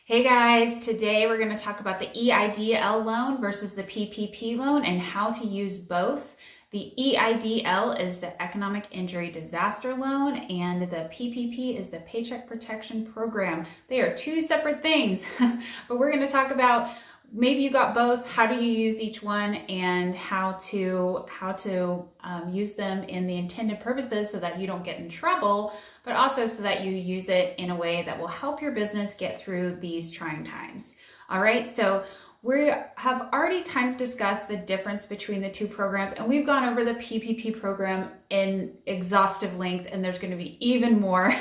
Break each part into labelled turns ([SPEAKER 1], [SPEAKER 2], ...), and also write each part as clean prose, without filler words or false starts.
[SPEAKER 1] Hey guys, today we're going to talk about the EIDL loan versus the PPP loan and how to use both. The EIDL is the Economic Injury Disaster Loan and the PPP is the Paycheck Protection Program. They are two separate things, but we're going to talk about maybe you got both, how do you use each one, and how to use them in the intended purposes so that you don't get in trouble, but also so that you use it in a way that will help your business get through these trying times. All right, so we have already kind of discussed the difference between the two programs, and we've gone over the PPP program in exhaustive length, and there's going to be even more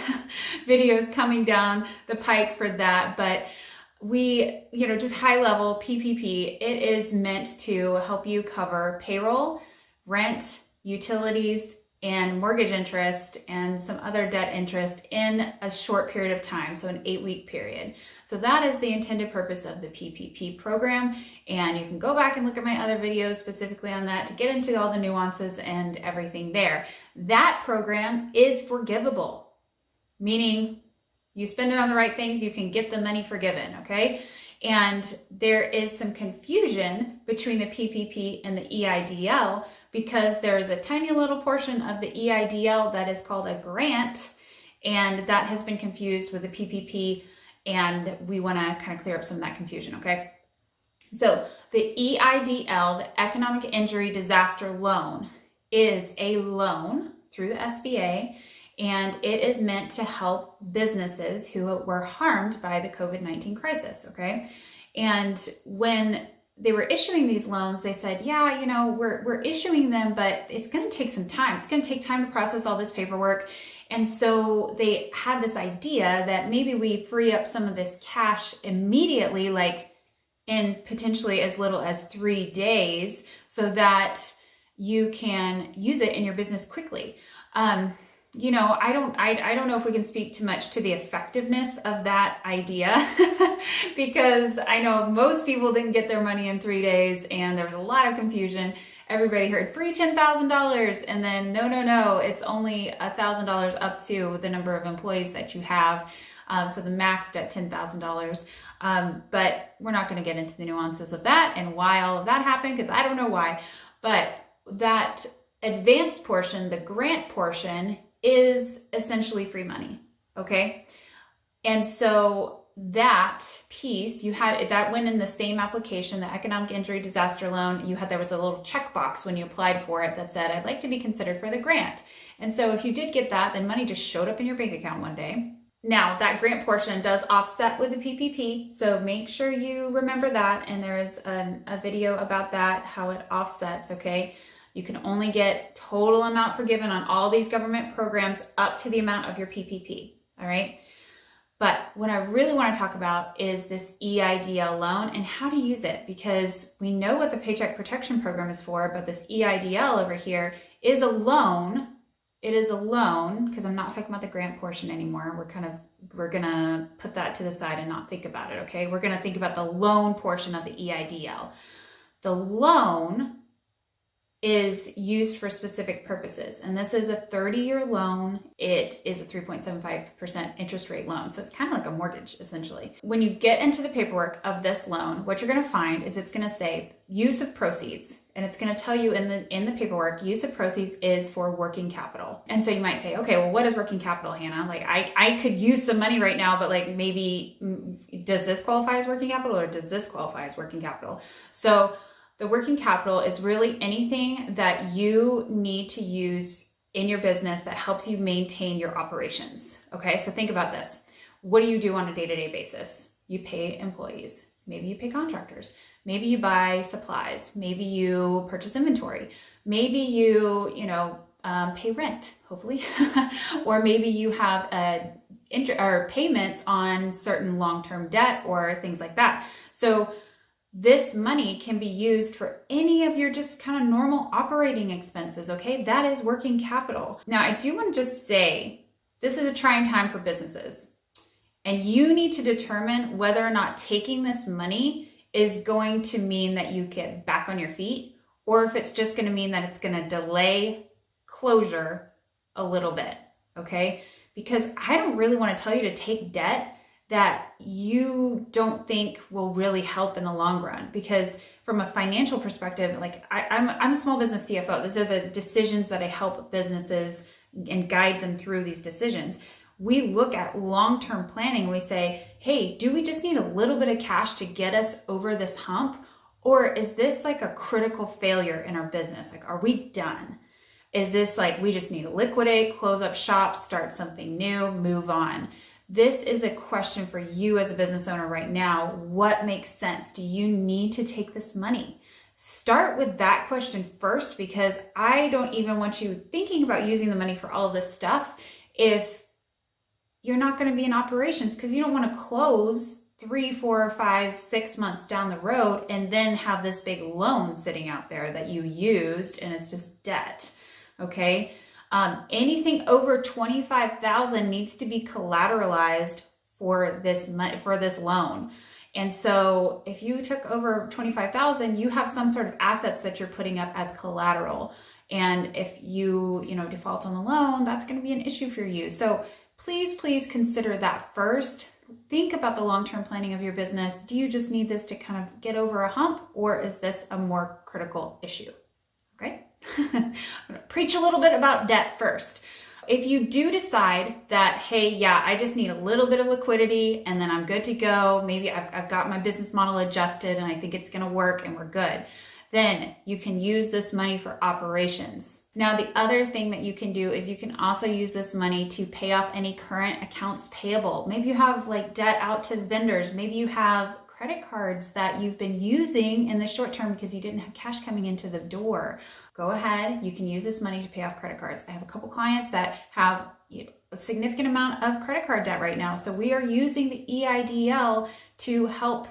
[SPEAKER 1] videos coming down the pike for that. But just high level PPP, it is meant to help you cover payroll, rent, utilities, and mortgage interest and some other debt interest in a short period of time, so an 8-week period. So that is the intended purpose of the PPP program, and you can go back and look at my other videos specifically on that to get into all the nuances and everything there. That program is forgivable, meaning you spend it on the right things, you can get the money forgiven, okay? And there is some confusion between the PPP and the EIDL because there is a tiny little portion of the EIDL that is called a grant, and that has been confused with the PPP, and we want to kind of clear up some of that confusion, okay? So the EIDL, the Economic Injury Disaster Loan, is a loan through the SBA, and it is meant to help businesses who were harmed by the COVID-19 crisis, okay? And when they were issuing these loans, they said, yeah, we're issuing them, but it's going to take some time. It's going to take time to process all this paperwork. And so they had this idea that maybe we free up some of this cash immediately, like in potentially as little as 3 days, so that you can use it in your business quickly. I don't know if we can speak too much to the effectiveness of that idea because I know most people didn't get their money in 3 days and there was a lot of confusion. Everybody heard free $10,000 and then no, it's only $1,000 up to the number of employees that you have. So the maxed at $10,000. But we're not going to get into the nuances of that and why all of that happened because I don't know why. But that advanced portion, the grant portion, is essentially free money, okay? And so that piece, that went in the same application, the Economic Injury Disaster Loan, there was a little checkbox when you applied for it that said, I'd like to be considered for the grant. And so if you did get that, then money just showed up in your bank account one day. Now, that grant portion does offset with the PPP, so make sure you remember that, and there is a video about that, how it offsets, okay? You can only get total amount forgiven on all these government programs up to the amount of your PPP, all right? But what I really want to talk about is this EIDL loan and how to use it, because we know what the Paycheck Protection Program is for, but this EIDL over here is a loan. It is a loan, because I'm not talking about the grant portion anymore. We're gonna put that to the side and not think about it, okay? We're gonna think about the loan portion of the EIDL. The loan is used for specific purposes. And this is a 30-year loan. It is a 3.75% interest rate loan. So it's kind of like a mortgage, essentially. When you get into the paperwork of this loan, what you're gonna find is it's gonna say use of proceeds. And it's gonna tell you in the paperwork, use of proceeds is for working capital. And so you might say, okay, well, what is working capital, Hannah? Like I could use some money right now, but like maybe, does this qualify as working capital or does this qualify as working capital? So the working capital is really anything that you need to use in your business that helps you maintain your operations. Okay, so think about this. What do you do on a day-to-day basis? You pay employees. Maybe you pay contractors. Maybe you buy supplies. Maybe you purchase inventory. Maybe you pay rent, hopefully. Or maybe you have payments on certain long-term debt or things like that. So this money can be used for any of your just kind of normal operating expenses, okay? That is working capital. Now, I do want to just say, this is a trying time for businesses. And you need to determine whether or not taking this money is going to mean that you get back on your feet, or if it's just going to mean that it's going to delay closure a little bit, okay? Because I don't really want to tell you to take debt that you don't think will really help in the long run. Because from a financial perspective, like I'm a small business CFO. These are the decisions that I help businesses and guide them through these decisions. We look at long-term planning. We say, hey, do we just need a little bit of cash to get us over this hump? Or is this like a critical failure in our business? Like, are we done? Is this like we just need to liquidate, close up shop, start something new, move on? This is a question for you as a business owner right now. What makes sense? Do you need to take this money? Start with that question first, because I don't even want you thinking about using the money for all of this stuff if you're not going to be in operations, because you don't want to close 3, 4, 5, 6 months down the road and then have this big loan sitting out there that you used and it's just debt. Okay. Anything over $25,000 needs to be collateralized for this loan. And so if you took over $25,000, you have some sort of assets that you're putting up as collateral. And if you default on the loan, that's going to be an issue for you. So please consider that first. Think about the long-term planning of your business. Do you just need this to kind of get over a hump, or is this a more critical issue? Okay. I'm going to preach a little bit about debt first. If you do decide that, hey, yeah, I just need a little bit of liquidity and then I'm good to go. Maybe I've got my business model adjusted and I think it's going to work and we're good. Then you can use this money for operations. Now, the other thing that you can do is you can also use this money to pay off any current accounts payable. Maybe you have like debt out to vendors. Maybe you have credit cards that you've been using in the short term because you didn't have cash coming into the door. Go ahead, you can use this money to pay off credit cards. I have a couple clients that have a significant amount of credit card debt right now. So we are using the EIDL to help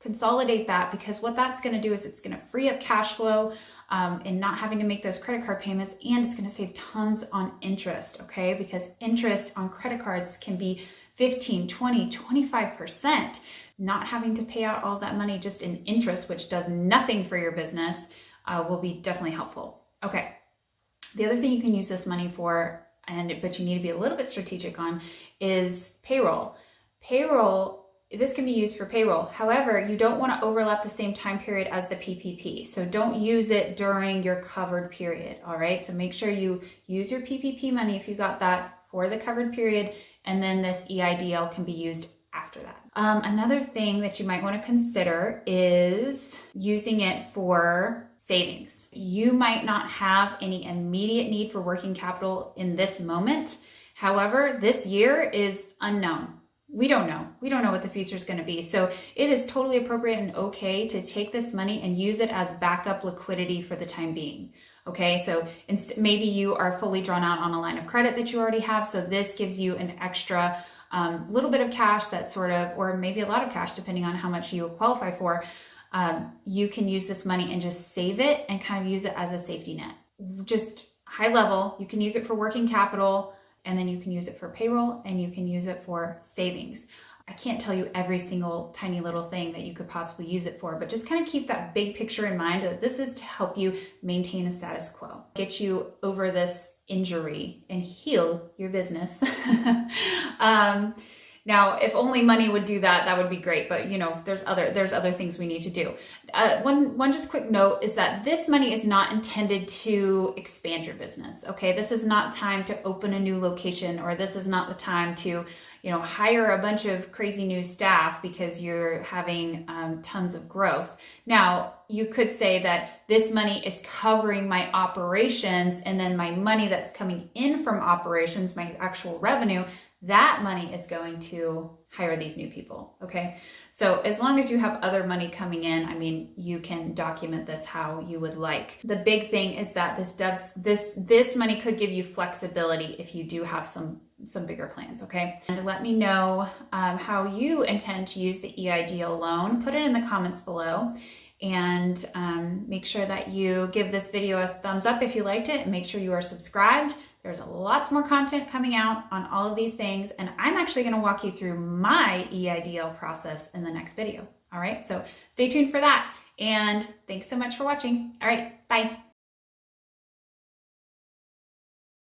[SPEAKER 1] consolidate that, because what that's going to do is it's going to free up cash flow and not having to make those credit card payments, and it's going to save tons on interest, okay? Because interest on credit cards can be 15, 20, 25%. Not having to pay out all that money just in interest, which does nothing for your business, will be definitely helpful. Okay. The other thing you can use this money for, but you need to be a little bit strategic on, is payroll. This can be used for payroll. However, you don't want to overlap the same time period as the PPP. So don't use it during your covered period. All right. So make sure you use your PPP money if you got that for the covered period, and then this EIDL can be used after that. Another thing that you might want to consider is using it for savings. You might not have any immediate need for working capital in this moment. However, this year is unknown. We don't know. We don't know what the future is going to be. So it is totally appropriate and okay to take this money and use it as backup liquidity for the time being. Okay, so maybe you are fully drawn out on a line of credit that you already have. So this gives you an extra little bit of cash that sort of, or maybe a lot of cash, depending on how much you qualify for. You can use this money and just save it and kind of use it as a safety net. Just high level, you can use it for working capital, and then you can use it for payroll, and you can use it for savings. I can't tell you every single tiny little thing that you could possibly use it for, but just kind of keep that big picture in mind, that this is to help you maintain a status quo, get you over this injury and heal your business. Now, if only money would do that, that would be great. But there's other things we need to do. One just quick note is that this money is not intended to expand your business. Okay, this is not time to open a new location, or this is not the time to hire a bunch of crazy new staff because you're having tons of growth. Now, you could say that this money is covering my operations, and then my money that's coming in from operations, my actual revenue, that money is going to hire these new people. Okay. So as long as you have other money coming in, you can document this how you would like. The big thing is that this money could give you flexibility if you do have some bigger plans. Okay. And let me know how you intend to use the EIDL loan. Put it in the comments below. And make sure that you give this video a thumbs up if you liked it, and make sure you are subscribed. There's lots more content coming out on all of these things, and I'm actually going to walk you through my EIDL process in the next video. All right, so stay tuned for that, and thanks so much for watching. All right, bye.